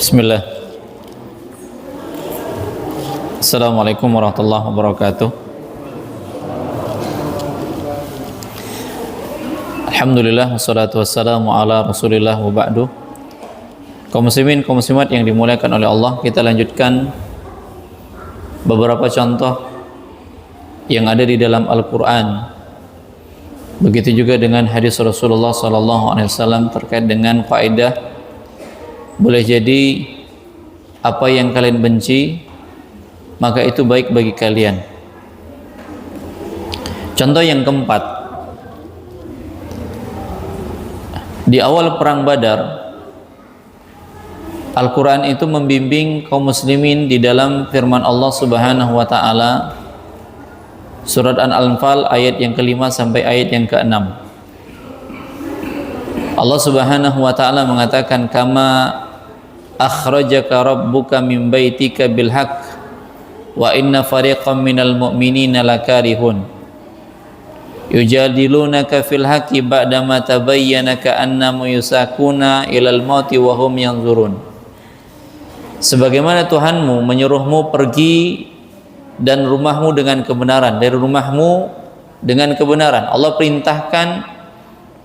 Bismillah. Assalamualaikum warahmatullahi wabarakatuh. Alhamdulillah wassalatu wassalamu ala Rasulillah wa ba'du. Kaum muslimin, kaum muslimat yang dimuliakan oleh Allah, kita lanjutkan beberapa contoh yang ada di dalam Al-Qur'an. Begitu juga dengan hadis Rasulullah sallallahu alaihi wasallam terkait dengan kaidah boleh jadi apa yang kalian benci maka itu baik bagi kalian. Contoh yang keempat, di awal perang Badar, Al-Quran itu membimbing kaum muslimin di dalam firman Allah Subhanahu wa ta'ala, surat Al-Anfal ayat yang kelima sampai ayat yang keenam. Allah Subhanahu wa ta'ala mengatakan, kama akhrajaka rabbuka min baitika bil haqq wa inna fariqam minal mu'minina lakarihun yujadilunaka fil haqqi ba'dama tabayyana ka'annama yusakuna ilal mauti wa hum yanzurun. Sebagaimana Tuhanmu menyuruhmu pergi dan rumahmu dengan kebenaran, dari rumahmu dengan kebenaran. Allah perintahkan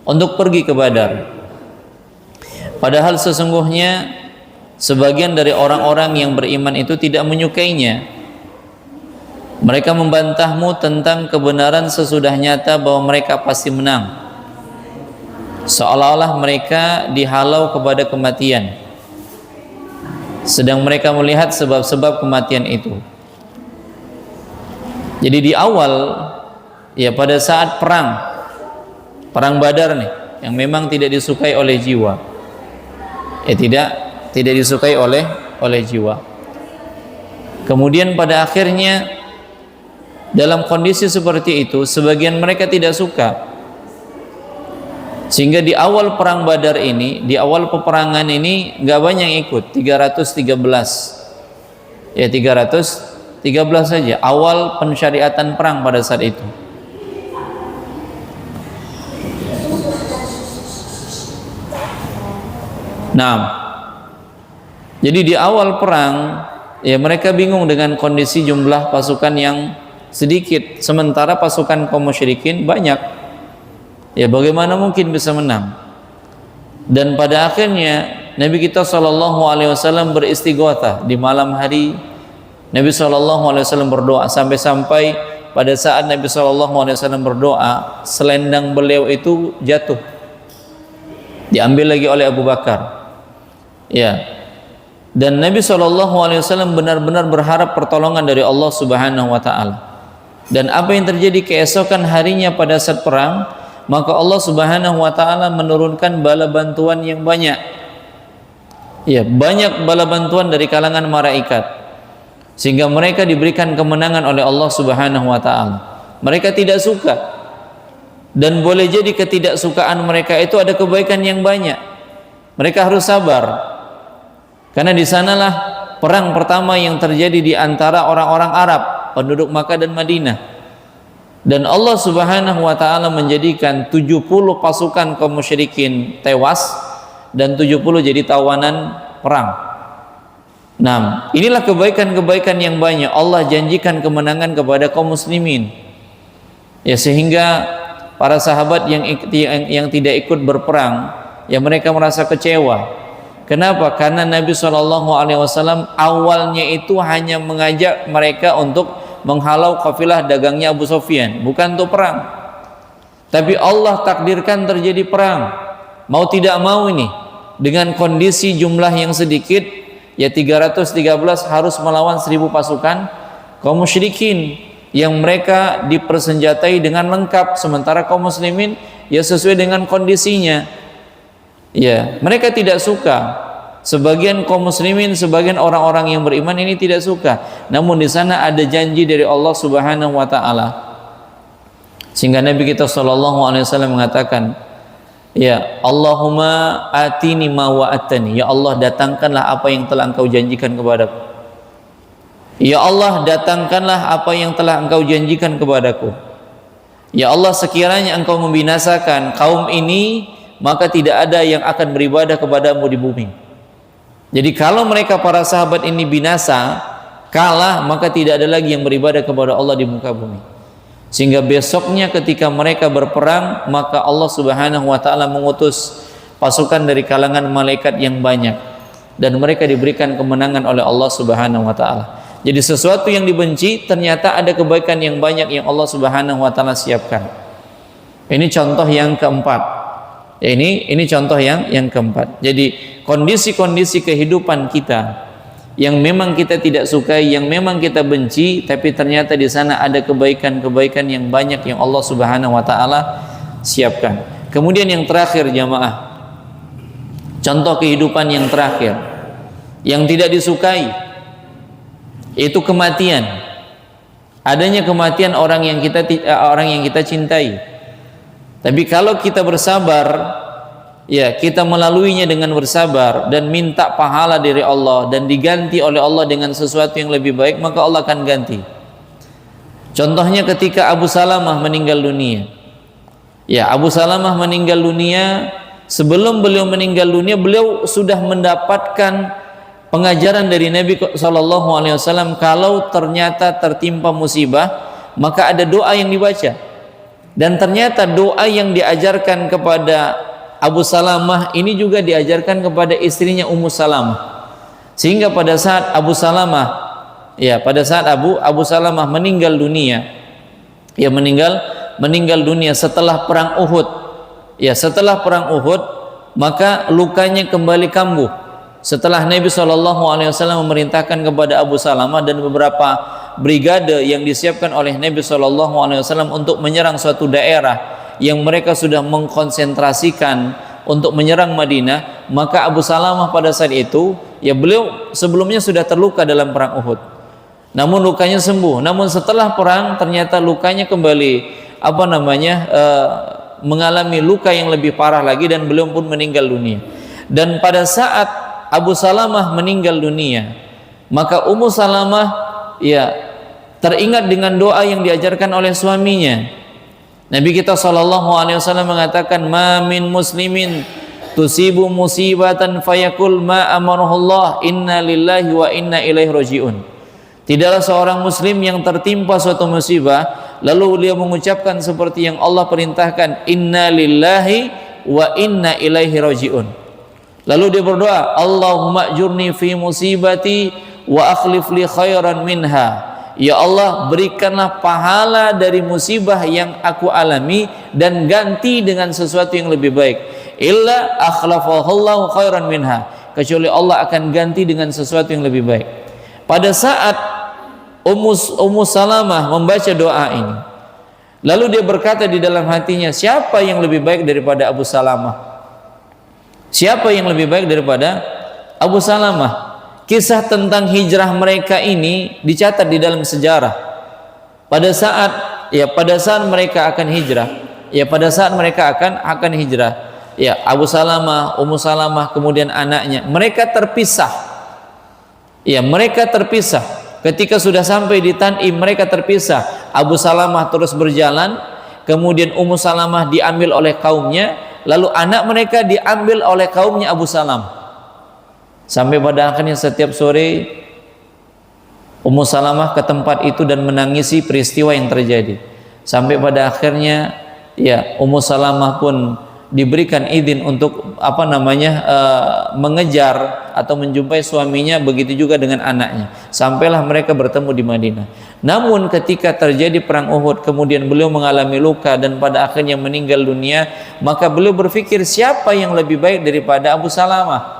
untuk pergi ke Badar. Padahal sesungguhnya sebagian dari orang-orang yang beriman itu tidak menyukainya. Mereka membantahmu tentang kebenaran sesudah nyata bahwa mereka pasti menang, seolah-olah mereka dihalau kepada kematian, sedang mereka melihat sebab-sebab kematian itu. Jadi di awal, ya pada saat perang Badar nih, yang memang tidak disukai oleh jiwa, tidak disukai oleh jiwa. Kemudian pada akhirnya dalam kondisi seperti itu sebagian mereka tidak suka, sehingga di awal perang Badar ini, di awal peperangan ini nggak banyak yang ikut, 313 saja awal pensyariatan perang pada saat itu. Nah, jadi di awal perang, ya mereka bingung dengan kondisi jumlah pasukan yang sedikit, sementara pasukan kaum musyrikin banyak. Ya bagaimana mungkin bisa menang? Dan pada akhirnya Nabi kita SAW beristighatsah di malam hari. Nabi SAW berdoa sampai pada saat Nabi SAW berdoa, selendang beliau itu jatuh, diambil lagi oleh Abu Bakar. Ya. Dan Nabi SAW benar-benar berharap pertolongan dari Allah Subhanahu wa ta'ala. Dan apa yang terjadi keesokan harinya pada saat perang, maka Allah Subhanahu wa ta'ala menurunkan bala bantuan yang banyak. Ya, banyak bala bantuan dari kalangan malaikat, sehingga mereka diberikan kemenangan oleh Allah Subhanahu wa ta'ala. Mereka tidak suka, dan boleh jadi ketidaksukaan mereka itu ada kebaikan yang banyak. Mereka harus sabar, karena di sanalah perang pertama yang terjadi di antara orang-orang Arab, penduduk Makkah dan Madinah. Dan Allah Subhanahu wa ta'ala menjadikan 70 pasukan kaum musyrikin tewas dan 70 jadi tawanan perang. Nah, inilah kebaikan-kebaikan yang banyak. Allah janjikan kemenangan kepada kaum muslimin. Ya, sehingga para sahabat yang tidak ikut berperang, ya mereka merasa kecewa. Kenapa? Karena Nabi SAW awalnya itu hanya mengajak mereka untuk menghalau kafilah dagangnya Abu Sufyan, bukan untuk perang. Tapi Allah takdirkan terjadi perang. Mau tidak mau ini, dengan kondisi jumlah yang sedikit, ya 313 harus melawan 1000 pasukan kaum musyrikin yang mereka dipersenjatai dengan lengkap, sementara kaum muslimin ya sesuai dengan kondisinya. Ya, mereka tidak suka. Sebagian kaum muslimin, sebagian orang-orang yang beriman ini tidak suka. Namun di sana ada janji dari Allah Subhanahu wa ta'ala, sehingga Nabi kita SAW mengatakan, ya Allahumma atini ma wa'atani, ya Allah datangkanlah apa yang telah engkau janjikan kepadaku. Ya Allah datangkanlah apa yang telah engkau janjikan kepadaku. Ya Allah, sekiranya engkau membinasakan kaum ini, maka tidak ada yang akan beribadah kepadamu di bumi. Jadi kalau mereka para sahabat ini binasa, kalah, maka tidak ada lagi yang beribadah kepada Allah di muka bumi. Sehingga besoknya ketika mereka berperang, maka Allah Subhanahu wa taala mengutus pasukan dari kalangan malaikat yang banyak, dan mereka diberikan kemenangan oleh Allah Subhanahu wa taala. Jadi sesuatu yang dibenci ternyata ada kebaikan yang banyak yang Allah Subhanahu wa taala siapkan. Ini contoh yang keempat. Ini contoh yang keempat. Jadi kondisi-kondisi kehidupan kita yang memang kita tidak sukai, yang memang kita benci, tapi ternyata di sana ada kebaikan-kebaikan yang banyak yang Allah Subhanahu wa taala siapkan. Kemudian yang terakhir jamaah, contoh kehidupan yang terakhir yang tidak disukai, itu kematian. Adanya kematian orang yang kita cintai. Tapi kalau kita bersabar, ya kita melaluinya dengan bersabar dan minta pahala dari Allah dan diganti oleh Allah dengan sesuatu yang lebih baik, maka Allah akan ganti. Contohnya ketika Abu Salamah meninggal dunia. Ya, Abu Salamah meninggal dunia, sebelum beliau meninggal dunia beliau sudah mendapatkan pengajaran dari Nabi SAW, kalau ternyata tertimpa musibah maka ada doa yang dibaca. Dan ternyata doa yang diajarkan kepada Abu Salamah ini juga diajarkan kepada istrinya Ummu Salamah. Sehingga pada saat Abu Salamah, Abu Salamah meninggal dunia, meninggal dunia setelah perang Uhud. Ya, setelah perang Uhud, maka lukanya kembali kambuh. Setelah Nabi SAW memerintahkan kepada Abu Salamah dan beberapa brigade yang disiapkan oleh Nabi SAW untuk menyerang suatu daerah yang mereka sudah mengkonsentrasikan untuk menyerang Madinah, maka Abu Salamah pada saat itu, ya beliau sebelumnya sudah terluka dalam perang Uhud, namun lukanya sembuh. Namun setelah perang ternyata lukanya kembali mengalami luka yang lebih parah lagi, dan beliau pun meninggal dunia. Dan pada saat Abu Salamah meninggal dunia, maka Ummu Salamah teringat dengan doa yang diajarkan oleh suaminya. Nabi kita SAW mengatakan, ma min muslimin tusibu musibatan fayaqul ma amarahullah inna lillahi wa inna ilaihi rajiun. Tidaklah seorang muslim yang tertimpa suatu musibah lalu dia mengucapkan seperti yang Allah perintahkan, inna lillahi wa inna ilaihi rajiun. Lalu dia berdoa, Allahumma ajurni fi musibati wa akhlif li khairan minha. Ya Allah, berikanlah pahala dari musibah yang aku alami dan ganti dengan sesuatu yang lebih baik. Illa akhlafahullahu khairan minha. Kecuali Allah akan ganti dengan sesuatu yang lebih baik. Pada saat Ummu Salamah membaca doa ini, lalu dia berkata di dalam hatinya, siapa yang lebih baik daripada Abu Salamah? Siapa yang lebih baik daripada Abu Salamah? Kisah tentang hijrah mereka ini dicatat di dalam sejarah. Pada saat mereka akan hijrah, Abu Salamah, Ummu Salamah, kemudian anaknya, mereka terpisah. Mereka terpisah. Ketika sudah sampai di Tan'im, mereka terpisah. Abu Salamah terus berjalan, kemudian Ummu Salamah diambil oleh kaumnya, lalu anak mereka diambil oleh kaumnya Abu Salamah. Sampai pada akhirnya setiap sore Ummu Salamah ke tempat itu dan menangisi peristiwa yang terjadi. Sampai pada akhirnya Ummu Salamah pun diberikan izin untuk mengejar atau menjumpai suaminya, begitu juga dengan anaknya. Sampailah mereka bertemu di Madinah. Namun ketika terjadi perang Uhud, kemudian beliau mengalami luka dan pada akhirnya meninggal dunia, maka beliau berpikir, siapa yang lebih baik daripada Abu Salamah?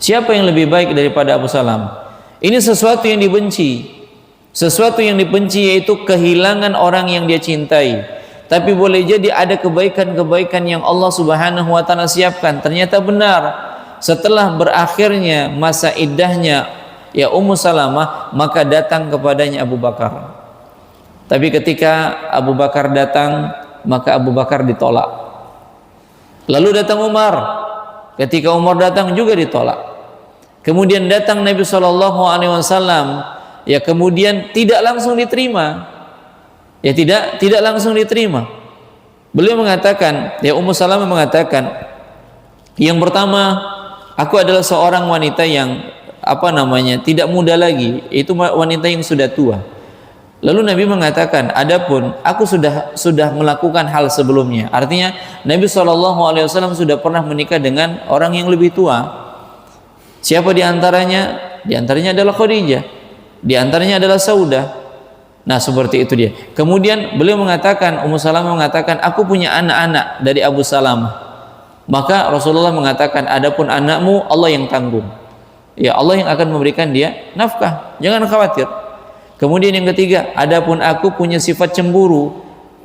Siapa yang lebih baik daripada Abu Salamah? Ini sesuatu yang dibenci. Sesuatu yang dibenci yaitu kehilangan orang yang dia cintai. Tapi boleh jadi ada kebaikan-kebaikan yang Allah Subhanahu wa taala siapkan. Ternyata benar. Setelah berakhirnya masa iddahnya Ummu Salamah, maka datang kepadanya Abu Bakar. Tapi ketika Abu Bakar datang, maka Abu Bakar ditolak. Lalu datang Umar. Ketika Umar datang juga ditolak. Kemudian datang Nabi SAW, kemudian tidak langsung diterima. Tidak langsung diterima. Beliau mengatakan, Ummu Salamah mengatakan, yang pertama, aku adalah seorang wanita yang tidak muda lagi, itu wanita yang sudah tua. Lalu Nabi mengatakan, adapun aku sudah melakukan hal sebelumnya. Artinya Nabi SAW sudah pernah menikah dengan orang yang lebih tua. Siapa di antaranya? Di antaranya adalah Khadijah, di antaranya adalah Saudah. Nah, seperti itu dia. Kemudian beliau mengatakan, Ummu Salamah mengatakan, aku punya anak-anak dari Abu Salamah. Maka Rasulullah mengatakan, adapun anakmu Allah yang tanggung. Ya, Allah yang akan memberikan dia nafkah, jangan khawatir. Kemudian yang ketiga, adapun aku punya sifat cemburu.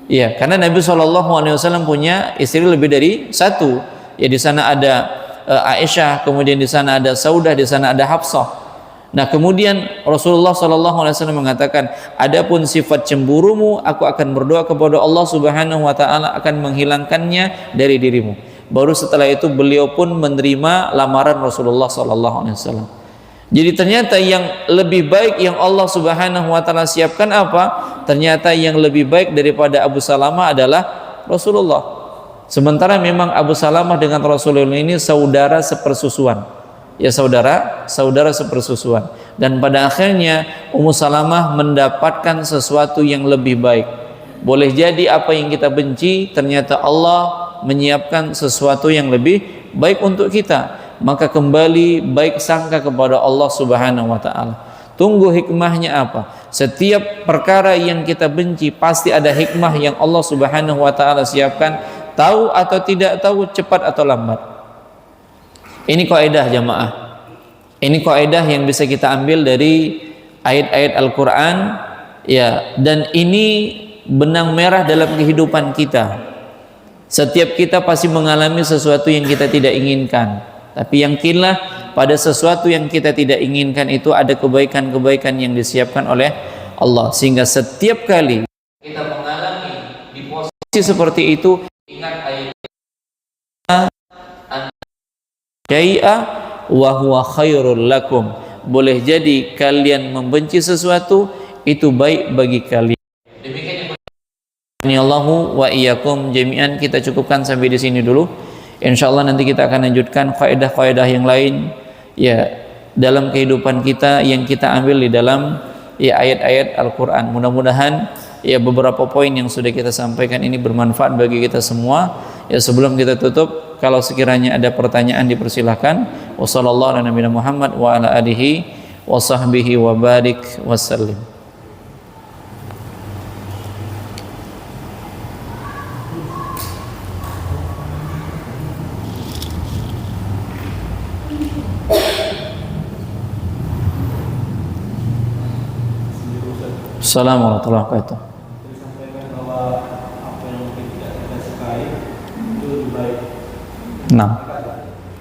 Ya, karena Nabi SAW punya istri lebih dari satu. Ya, di sana ada Aisyah, kemudian di sana ada Saudah, di sana ada Hafsah. Nah, kemudian Rasulullah SAW mengatakan, adapun sifat cemburumu, aku akan berdoa kepada Allah Subhanahu wa taala akan menghilangkannya dari dirimu. Baru setelah itu beliau pun menerima lamaran Rasulullah SAW. Jadi ternyata yang lebih baik yang Allah Subhanahu wa taala siapkan apa? Ternyata yang lebih baik daripada Abu Salamah adalah Rasulullah. Sementara memang Abu Salamah dengan Rasulullah ini saudara sepersusuan. Ya, saudara sepersusuan. Dan pada akhirnya Ummu Salamah mendapatkan sesuatu yang lebih baik. Boleh jadi apa yang kita benci, ternyata Allah menyiapkan sesuatu yang lebih baik untuk kita. Maka kembali baik sangka kepada Allah Subhanahu wa taala. Tunggu hikmahnya apa? Setiap perkara yang kita benci pasti ada hikmah yang Allah Subhanahu wa taala siapkan, tahu atau tidak tahu, cepat atau lambat. Ini kaidah jamaah. Ini kaidah yang bisa kita ambil dari ayat-ayat Al-Qur'an, ya, dan ini benang merah dalam kehidupan kita. Setiap kita pasti mengalami sesuatu yang kita tidak inginkan, tapi yakinlah pada sesuatu yang kita tidak inginkan itu ada kebaikan-kebaikan yang disiapkan oleh Allah. Sehingga setiap kali kita mengalami di posisi seperti itu, ingat ayat syai'a wa huwa khairul lakum. Boleh jadi kalian membenci sesuatu itu baik bagi kalian. Allahu wa iyyakum jami'an. Kita cukupkan sampai di sini dulu. Insyaallah nanti kita akan lanjutkan kaidah-kaidah yang lain ya dalam kehidupan kita yang kita ambil di dalam ya ayat-ayat Al-Qur'an. Mudah-mudahan ya beberapa poin yang sudah kita sampaikan ini bermanfaat bagi kita semua. Ya, sebelum kita tutup, kalau sekiranya ada pertanyaan dipersilahkan. Wassallallahu ala nabiyina Muhammad wa ala alihi wa sahbihi wa barik wasallim. Assalamualaikum warahmatullahi wabarakatuh. Disampaikan bahwa apa yang mungkin tidak kita sukai itu lebih baik. Nah,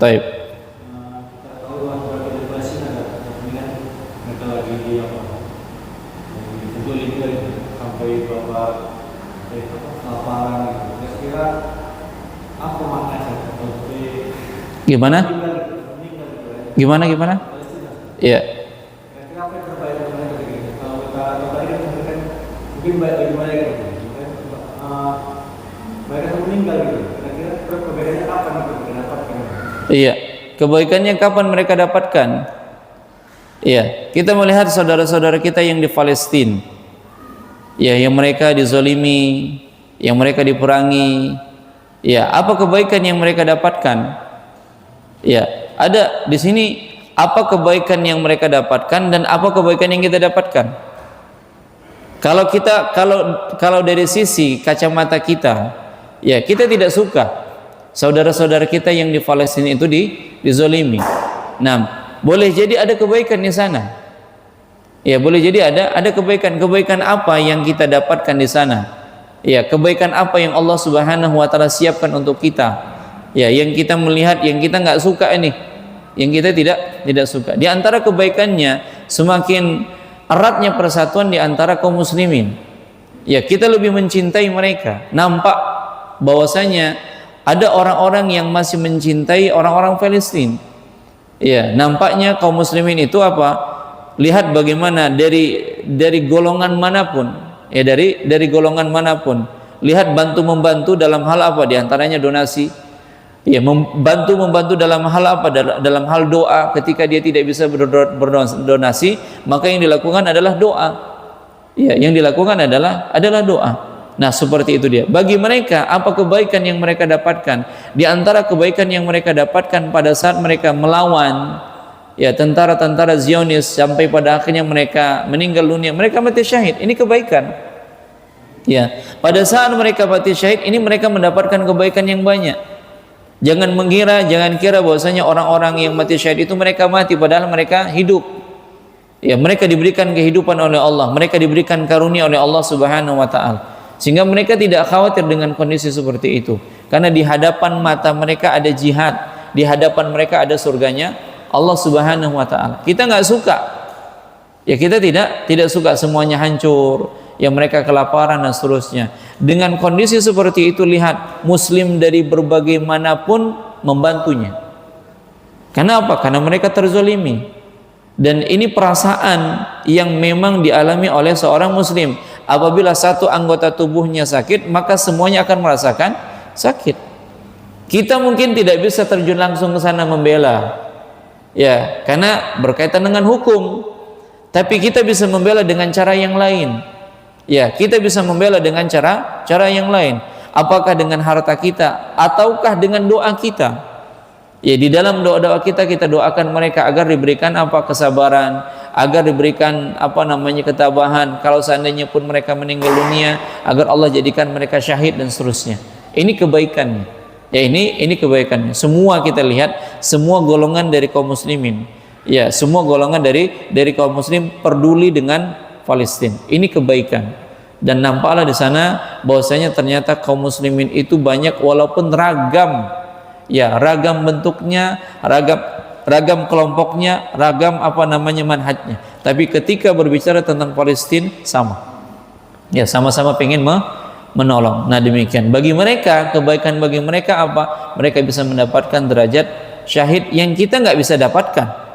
taib. Kita tahu bahwa kita bebas ada kepentingan mereka lagi di apa? Tentu ini lagi sampai bahwa lapangan gitu. Kira-kira apa maknanya? Gimana? Gimana? Iya. Kira-kira apa yang terbaik untuk mereka? Kalau kita kembali kan mungkin bagaimana gitu? Mereka meninggal gitu. Kira-kira perbedaannya kapan mereka dapatkan? Iya. Kebaikannya kapan mereka dapatkan? Iya. Kita melihat saudara-saudara kita yang di Palestina, ya, yang mereka dizolimi, yang mereka diperangi. Ya, apa kebaikan yang mereka dapatkan? Ya, ada di sini apa kebaikan yang mereka dapatkan dan apa kebaikan yang kita dapatkan. Kalau dari sisi kacamata kita, ya, kita tidak suka saudara-saudara kita yang di Palestina itu dizolimi. Nah, boleh jadi ada kebaikan di sana. Ya, boleh jadi ada kebaikan. Kebaikan apa yang kita dapatkan di sana? Ya, kebaikan apa yang Allah Subhanahu wa taala siapkan untuk kita? Ya, yang kita melihat, yang kita nggak suka ini, yang kita tidak suka. Di antara kebaikannya semakin eratnya persatuan di antara kaum muslimin. Ya, kita lebih mencintai mereka. Nampak bahwasanya ada orang-orang yang masih mencintai orang-orang Palestina. Ya, nampaknya kaum muslimin itu apa? Lihat bagaimana dari golongan manapun, ya, dari golongan manapun, lihat bantu membantu dalam hal apa? Di antaranya donasi, Ya, membantu dalam hal apa? Dalam hal doa. Ketika dia tidak bisa berdonasi, maka yang dilakukan adalah doa. Ya, yang dilakukan adalah doa. Nah, seperti itu dia. Bagi mereka, apa kebaikan yang mereka dapatkan? Di antara kebaikan yang mereka dapatkan pada saat mereka melawan ya tentara-tentara Zionis sampai pada akhirnya mereka meninggal dunia, mereka mati syahid. Ini kebaikan. Ya, pada saat mereka mati syahid ini mereka mendapatkan kebaikan yang banyak. Jangan kira bahwasanya orang-orang yang mati syahid itu mereka mati padahal mereka hidup. Ya, mereka diberikan kehidupan oleh Allah, mereka diberikan karunia oleh Allah Subhanahu wa taala. Sehingga mereka tidak khawatir dengan kondisi seperti itu. Karena di hadapan mata mereka ada jihad, di hadapan mereka ada surganya Allah Subhanahu wa taala. Kita nggak suka. Ya, kita tidak suka semuanya hancur, yang mereka kelaparan dan seterusnya. Dengan kondisi seperti itu, lihat muslim dari berbagai manapun membantunya. Kenapa? Karena mereka terzolimi. Dan ini perasaan yang memang dialami oleh seorang muslim. Apabila satu anggota tubuhnya sakit, maka semuanya akan merasakan sakit. Kita mungkin tidak bisa terjun langsung ke sana membela, ya, karena berkaitan dengan hukum. Tapi kita bisa membela dengan cara yang lain. Ya, kita bisa membela dengan cara yang lain. Apakah dengan harta kita ataukah dengan doa kita? Ya, di dalam doa-doa kita doakan mereka agar diberikan kesabaran, agar diberikan ketabahan kalau seandainya pun mereka meninggal dunia, agar Allah jadikan mereka syahid dan seterusnya. Ini kebaikannya. Ya, ini kebaikannya. Semua kita lihat, semua golongan dari kaum muslimin. Ya, semua golongan dari kaum muslim peduli dengan Palestina. Ini kebaikan. Dan nampaklah di sana bahwasanya ternyata kaum muslimin itu banyak walaupun ragam. Ya, ragam bentuknya, ragam kelompoknya, ragam manhajnya. Tapi ketika berbicara tentang Palestina sama. Ya, sama-sama pengen menolong. Nah, demikian. Bagi mereka, kebaikan bagi mereka apa? Mereka bisa mendapatkan derajat syahid yang kita nggak bisa dapatkan.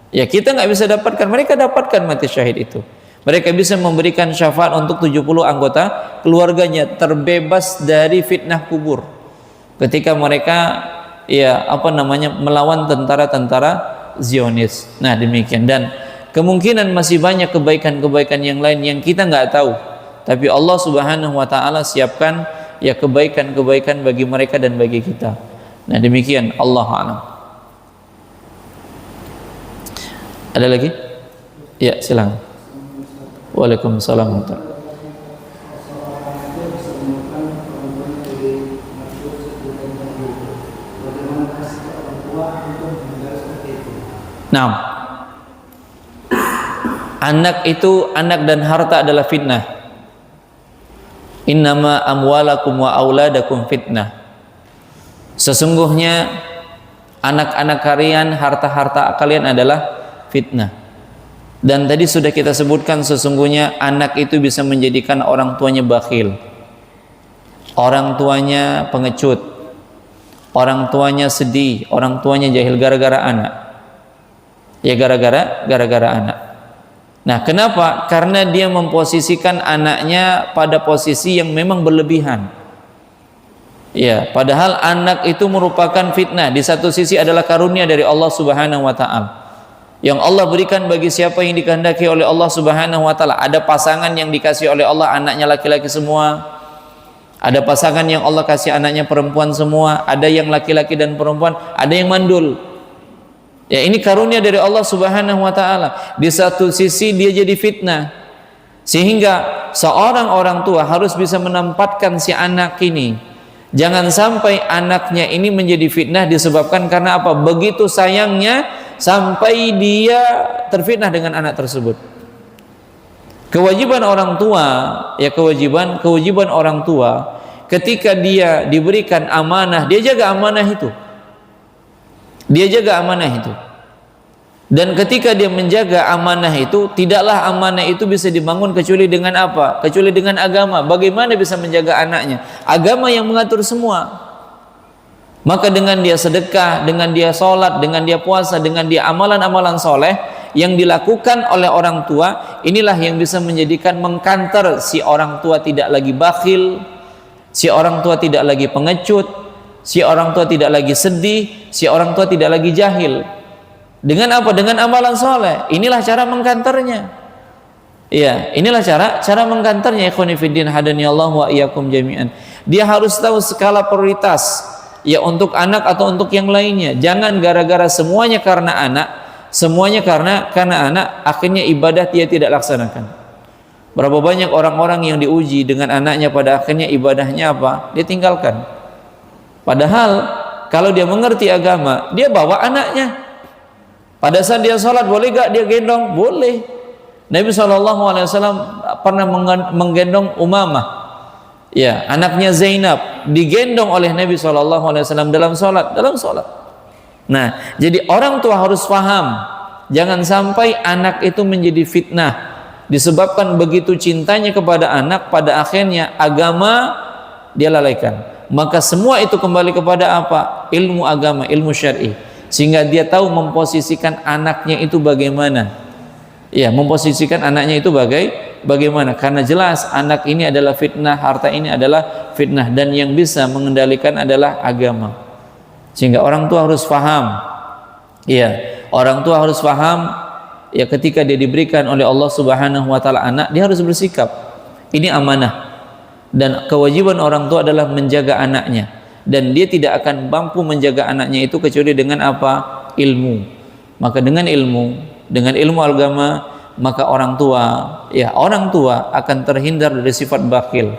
Ya, kita nggak bisa dapatkan, mereka dapatkan mati syahid itu. Mereka bisa memberikan syafaat untuk 70 anggota keluarganya terbebas dari fitnah kubur. Ketika mereka melawan tentara-tentara Zionis. Nah, demikian. Dan kemungkinan masih banyak kebaikan-kebaikan yang lain yang kita nggak tahu. Tapi Allah Subhanahu wa taala siapkan ya kebaikan-kebaikan bagi mereka dan bagi kita. Nah, demikian. Allah a'lam. Ada lagi? Ya, silakan. Waalaikumsalam. Nah, anak dan harta adalah fitnah. Innama amwalakum wa auladakum fitnah. Sesungguhnya anak-anak kalian, harta-harta kalian adalah fitnah. Dan tadi sudah kita sebutkan sesungguhnya anak itu bisa menjadikan orang tuanya bakhil, orang tuanya pengecut, orang tuanya sedih, orang tuanya jahil gara-gara anak. Ya, gara-gara anak. Nah, kenapa? Karena dia memposisikan anaknya pada posisi yang memang berlebihan. Ya, padahal anak itu merupakan fitnah. Di satu sisi adalah karunia dari Allah Subhanahu wa taala yang Allah berikan bagi siapa yang dikehendaki oleh Allah Subhanahu wa taala. Ada pasangan yang dikasih oleh Allah anaknya laki-laki semua. Ada pasangan yang Allah kasih anaknya perempuan semua. Ada yang laki-laki dan perempuan, ada yang mandul. Ya, ini karunia dari Allah Subhanahu wa taala. Di satu sisi dia jadi fitnah. Sehingga seorang orang tua harus bisa menempatkan si anak ini. Jangan sampai anaknya ini menjadi fitnah disebabkan karena apa? Begitu sayangnya sampai dia terfitnah dengan anak tersebut. Kewajiban orang tua, ya kewajiban orang tua ketika dia diberikan amanah, dia jaga amanah itu. Dia jaga amanah itu. Dan ketika dia menjaga amanah itu, tidaklah amanah itu bisa dibangun kecuali dengan apa? Kecuali dengan agama. Bagaimana bisa menjaga anaknya? Agama yang mengatur semua. Maka dengan dia sedekah, dengan dia sholat, dengan dia puasa, dengan dia amalan-amalan soleh yang dilakukan oleh orang tua, inilah yang bisa menjadikan mengkanter si orang tua tidak lagi bakhil, si orang tua tidak lagi pengecut, Si orang tua tidak lagi sedih, si orang tua tidak lagi jahil. Dengan apa? Dengan amalan soleh. Inilah cara mengkantornya. Iya, inilah cara mengkantornya. Ikhwani fiddin hadani Allah wa iyyakum jami'an. Dia harus tahu skala prioritas, ya, untuk anak atau untuk yang lainnya. Jangan gara-gara semuanya karena anak, semuanya karena anak, akhirnya ibadah dia tidak laksanakan. Berapa banyak orang-orang yang diuji dengan anaknya, pada akhirnya ibadahnya apa? Dia tinggalkan. Padahal kalau dia mengerti agama, dia bawa anaknya. Pada saat dia sholat, boleh gak dia gendong? Boleh. Nabi SAW pernah menggendong Umamah, ya, anaknya Zainab, digendong oleh Nabi SAW dalam sholat. Nah, jadi orang tua harus paham, jangan sampai anak itu menjadi fitnah, disebabkan begitu cintanya kepada anak, pada akhirnya agama dia lalaikan. Maka semua itu kembali kepada apa? Ilmu agama, ilmu syar'i, sehingga dia tahu memposisikan anaknya itu bagaimana. Ya, memposisikan anaknya itu bagaimana, karena jelas anak ini adalah fitnah, harta ini adalah fitnah, dan yang bisa mengendalikan adalah agama. Sehingga orang tua harus paham. Ya, orang tua harus paham, ya, ketika dia diberikan oleh Allah Subhanahu wa taala anak, dia harus bersikap. Ini amanah. Dan kewajiban orang tua adalah menjaga anaknya, dan dia tidak akan mampu menjaga anaknya itu kecuali dengan apa? Ilmu. Maka dengan ilmu agama, maka orang tua akan terhindar dari sifat bakhil.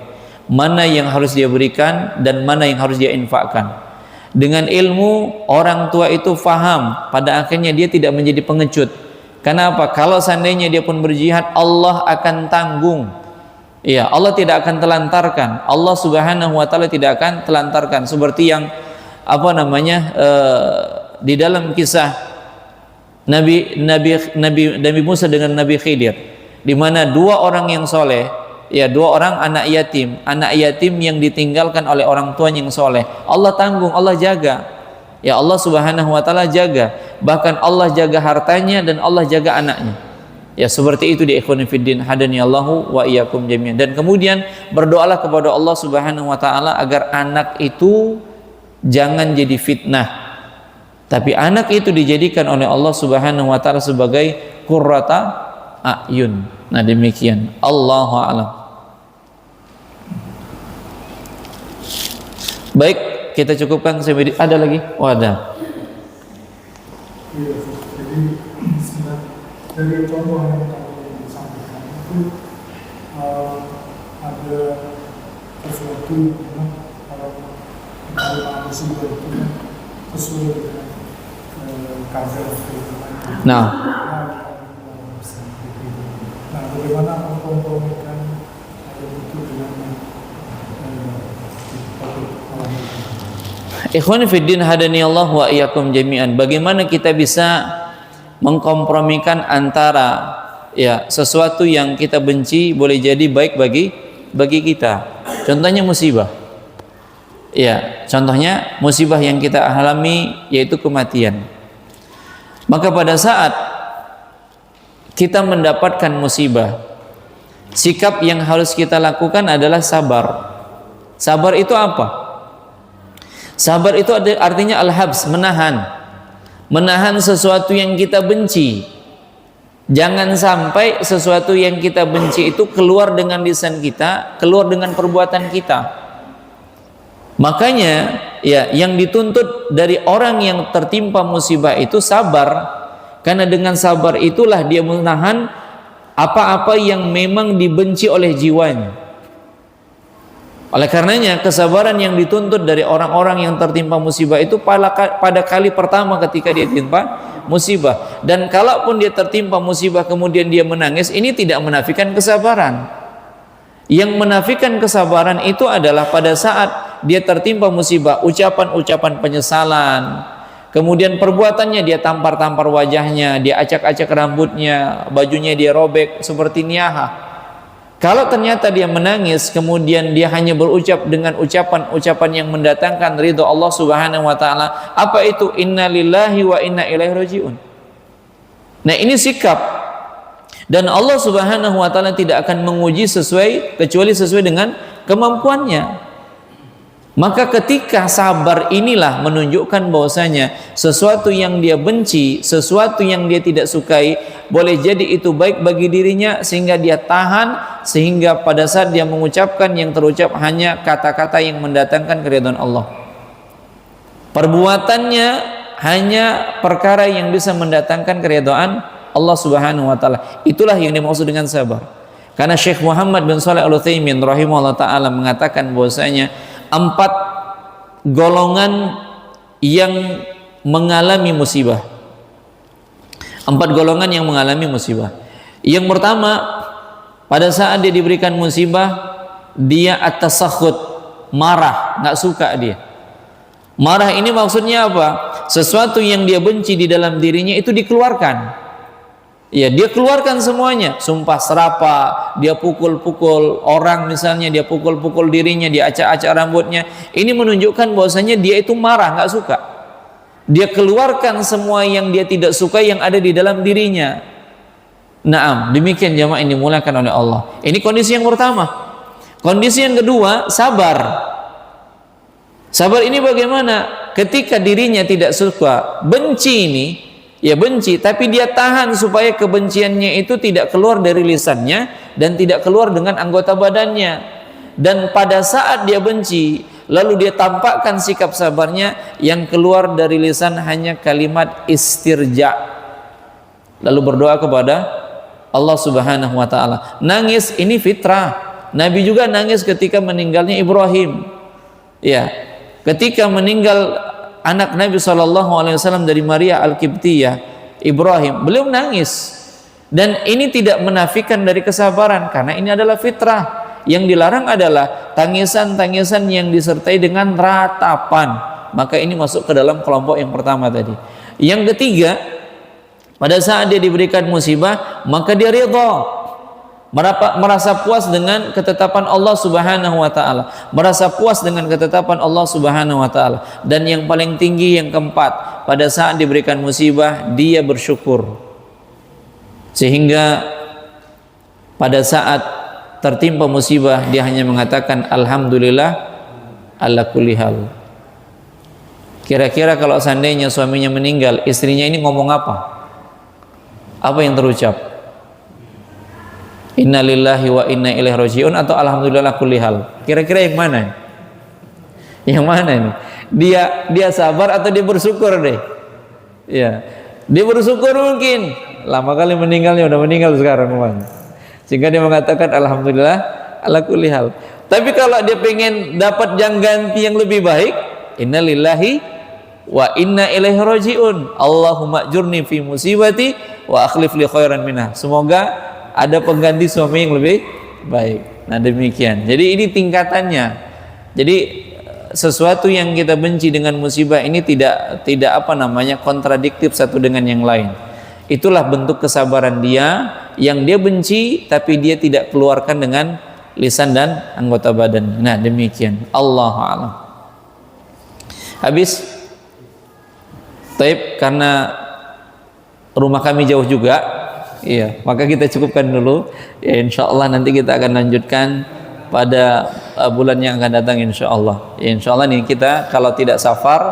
Mana yang harus dia berikan dan mana yang harus dia infakkan. Dengan ilmu, orang tua itu faham, pada akhirnya dia tidak menjadi pengecut. Kenapa? Kalau seandainya dia pun berjihad, Allah akan tanggung. Ya, Allah tidak akan telantarkan. Allah Subhanahu wa taala tidak akan telantarkan, seperti yang di dalam kisah Nabi Musa dengan Nabi Khidir, di mana dua orang yang soleh, ya, dua orang anak yatim yang ditinggalkan oleh orang tuanya yang soleh, Allah tanggung, Allah jaga. Ya, Allah Subhanahu wa taala jaga, bahkan Allah jaga hartanya dan Allah jaga anaknya. Ya, seperti itu di ikhwan fiddin hadani Allahu wa iyyakum jami'an. Dan kemudian berdoalah kepada Allah Subhanahu wa taala agar anak itu jangan jadi fitnah, tapi anak itu dijadikan oleh Allah Subhanahu wa taala sebagai qurrata a'yun. Nah, demikian. Allahu a'lam. Baik, kita cukupkan sampai ada lagi? Oh, ada. Iya, jadi dari contoh yang kami sampaikan itu ada sesuatu kalau musibah itu sesuai dengan kadar kehidupan. Nah, bagaimana mengkompromikan hal itu dengan ikhwan fiddin hadani Allah wa iyyakum jami'an. Bagaimana kita bisa mengkompromikan antara, ya, sesuatu yang kita benci boleh jadi baik bagi kita. Contohnya musibah. Ya, contohnya musibah yang kita alami yaitu kematian. Maka pada saat kita mendapatkan musibah, sikap yang harus kita lakukan adalah sabar. Sabar itu apa? Sabar itu artinya al-habs, menahan sesuatu yang kita benci. Jangan sampai sesuatu yang kita benci itu keluar dengan lisan kita, keluar dengan perbuatan kita. Makanya, ya, yang dituntut dari orang yang tertimpa musibah itu sabar, karena dengan sabar itulah dia menahan apa-apa yang memang dibenci oleh jiwanya. Oleh karenanya, kesabaran yang dituntut dari orang-orang yang tertimpa musibah itu pada kali pertama ketika dia tertimpa musibah. Dan kalaupun dia tertimpa musibah kemudian dia menangis, ini tidak menafikan kesabaran. Yang menafikan kesabaran itu adalah pada saat dia tertimpa musibah, ucapan-ucapan penyesalan, kemudian perbuatannya dia tampar-tampar wajahnya, dia acak-acak rambutnya, bajunya dia robek seperti niyaha. Kalau ternyata dia menangis, kemudian dia hanya berucap dengan ucapan-ucapan yang mendatangkan ridho Allah Subhanahu wa taala, apa itu? Inna lillahi wa inna ilaihi rajiun. Nah, ini sikap. Dan Allah Subhanahu wa taala tidak akan menguji kecuali sesuai dengan kemampuannya. Maka ketika sabar inilah menunjukkan bahwasanya sesuatu yang dia benci, sesuatu yang dia tidak sukai, boleh jadi itu baik bagi dirinya sehingga dia tahan, sehingga pada saat dia mengucapkan yang terucap hanya kata-kata yang mendatangkan keridhaan Allah. Perbuatannya hanya perkara yang bisa mendatangkan keridhaan Allah Subhanahu wa taala. Itulah yang dimaksud dengan sabar. Karena Syekh Muhammad bin Shalih Al-Utsaimin rahimahullah taala mengatakan bahwasanya 4 golongan yang mengalami musibah. 4 golongan yang mengalami musibah. Yang pertama, pada saat dia diberikan musibah, dia at-tasakhut, marah, nggak suka dia. Marah ini maksudnya apa? Sesuatu yang dia benci di dalam dirinya itu dikeluarkan. Ya, dia keluarkan semuanya, sumpah serapah, dia pukul-pukul orang misalnya, dia pukul-pukul dirinya, dia acak-acak rambutnya. Ini menunjukkan bahwasanya dia itu marah, nggak suka. Dia keluarkan semua yang dia tidak suka yang ada di dalam dirinya. Naam, demikian jamaah yang dimuliakan oleh Allah. Ini kondisi yang pertama. Kondisi yang kedua, sabar. Sabar ini bagaimana? Ketika dirinya tidak suka, benci ini, ya benci, tapi dia tahan supaya kebenciannya itu tidak keluar dari lisannya dan tidak keluar dengan anggota badannya. Dan pada saat dia benci, lalu dia tampakkan sikap sabarnya, yang keluar dari lisan hanya kalimat istirja. Lalu berdoa kepada Allah Subhanahu wa taala. Nangis ini fitrah. Nabi juga nangis ketika meninggalnya Ibrahim. Ya, ketika meninggal anak Nabi SAW dari Maria Al-Qibtiyah, Ibrahim, beliau nangis. Dan ini tidak menafikan dari kesabaran, karena ini adalah fitrah. Yang dilarang adalah tangisan-tangisan yang disertai dengan ratapan. Maka ini masuk ke dalam kelompok yang pertama tadi. Yang ketiga, pada saat dia diberikan musibah, maka dia ridha, merasa puas dengan ketetapan Allah Subhanahu wa taala, merasa puas dengan ketetapan Allah Subhanahu wa taala. Dan yang paling tinggi, yang keempat, pada saat diberikan musibah dia bersyukur, sehingga pada saat tertimpa musibah dia hanya mengatakan alhamdulillah ala kulli hal. Kira-kira kalau seandainya suaminya meninggal, istrinya ini ngomong apa? Apa yang terucap? Inna lillahi wa inna ilaihi raji'un atau alhamdulillah kulli hal? Kira-kira yang mana? Yang mana ini? Dia sabar atau dia bersyukur deh? Ya, dia bersyukur mungkin. Lama kali meninggalnya, udah meninggal sekarang umpamanya. Sehingga dia mengatakan alhamdulillah ala kulli hal. Tapi kalau dia pengen dapat yang ganti yang lebih baik, inna lillahi wa inna ilaihi raji'un. Allahumma ajurni fi musibati wa akhlif li khairan minha. Semoga ada pengganti suami yang lebih baik. Nah demikian. Jadi ini tingkatannya. Jadi sesuatu yang kita benci dengan musibah ini tidak kontradiktif satu dengan yang lain. Itulah bentuk kesabaran dia, yang dia benci tapi dia tidak keluarkan dengan lisan dan anggota badan. Nah demikian. Allahu a'lam. Habis. Taib, karena rumah kami jauh juga. Iya, maka kita cukupkan dulu. Ya, insya Allah nanti kita akan lanjutkan pada bulan yang akan datang, insya Allah. Ya, insya Allah nih kita kalau tidak safar,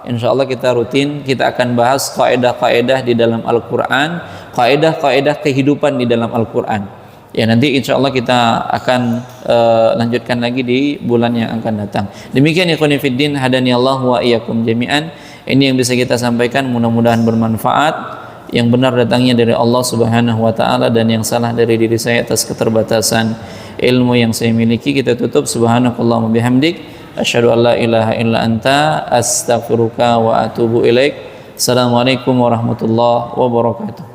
insya Allah kita rutin, kita akan bahas kaidah-kaidah di dalam Al-Quran, kaidah-kaidah kehidupan di dalam Al-Quran. Ya, nanti insya Allah kita akan lanjutkan lagi di bulan yang akan datang. Demikian ikhwani fiddin, hadaniyallahu wa iyyakum jami'an. Ini yang bisa kita sampaikan, mudah-mudahan bermanfaat. Yang benar datangnya dari Allah Subhanahu wa taala, dan yang salah dari diri saya atas keterbatasan ilmu yang saya miliki. Kita tutup subhanakallahumma bihamdik asyhadu an la ilaha illa anta astaghfiruka wa atubu ilaik. Assalamualaikum warahmatullahi wabarakatuh.